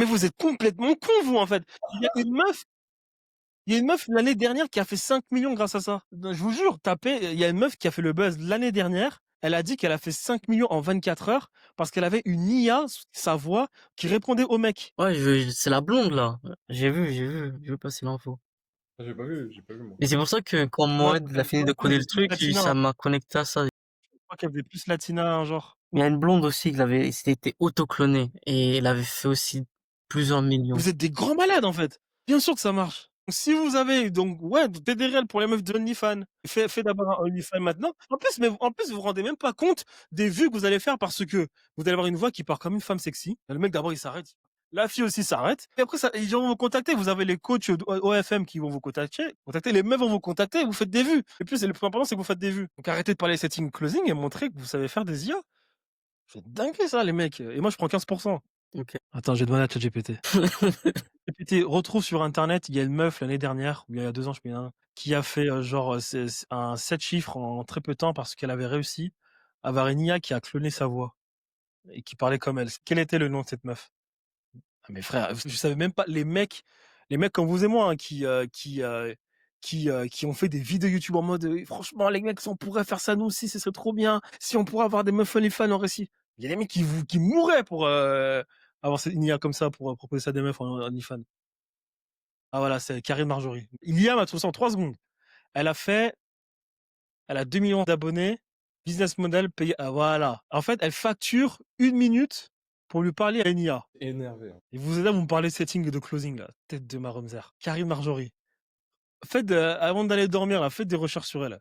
Mais vous êtes complètement cons, vous, en fait. Il y a une meuf il y a une meuf l'année dernière qui a fait 5 millions grâce à ça. Non, je vous jure, tapez, il y a une meuf qui a fait le buzz l'année dernière. Elle a dit qu'elle a fait 5 millions en 24 heures parce qu'elle avait une IA, sa voix, qui répondait aux mecs. Ouais, c'est la blonde, là. J'ai vu passer l'info. Ah, j'ai pas vu, moi. Et c'est pour ça que quand Non, Mohamed il a fini je de crois qu'elle coder le faisait plus truc, latina, ça hein. m'a connecté à ça. Je crois qu'elle faisait plus latina, un genre. Il y a une blonde aussi qui s'était auto-clonée et elle avait fait aussi plusieurs millions. Vous êtes des grands malades, en fait. Bien sûr que ça marche. Si vous avez, donc, ouais, des réels pour les meufs de OnlyFans, fais d'abord un OnlyFans maintenant. En plus, vous vous rendez même pas compte des vues que vous allez faire parce que vous allez avoir une voix qui part comme une femme sexy. Le mec, d'abord, il s'arrête. La fille aussi s'arrête. Et après, ils vont vous contacter. Vous avez les coachs OFM qui vont vous contacter. Les meufs vont vous contacter. Vous faites des vues. Et puis, le plus important, c'est que vous faites des vues. Donc, arrêtez de parler setting closing et montrez que vous savez faire des IA. C'est dingue, ça, les mecs. Et moi, je prends 15%. Ok. Attends, j'ai demandé à ChatGPT. ChatGPT retrouve sur Internet, il y a une meuf l'année dernière, ou il y a 2 ans, je sais pas, qui a fait c'est un 7 chiffres en très peu de temps parce qu'elle avait réussi à avoir une IA qui a cloné sa voix et qui parlait comme elle. Quel était le nom de cette meuf? Ah, mais frère, je savais même pas. Les mecs comme vous et moi, hein, qui ont fait des vidéos YouTube en mode franchement, les mecs, si on pourrait faire ça nous aussi, ce serait trop bien. Si on pourrait avoir des meufs OnlyFans en récit. Il y a des mecs qui mourraient pour avoir une IA comme ça, pour proposer ça à des meufs en OnlyFans. Ah voilà, c'est Karine Marjorie. Iliam a trouvé ça en 3 secondes. Elle a 2 millions d'abonnés. Business model payé. Ah voilà. En fait, elle facture 1 minute pour lui parler à une IA. Énervé, hein. Et vous êtes là, vous me parlez de setting et de closing, là. Tête de ma Karine Marjorie. Avant d'aller dormir, là, faites des recherches sur elle.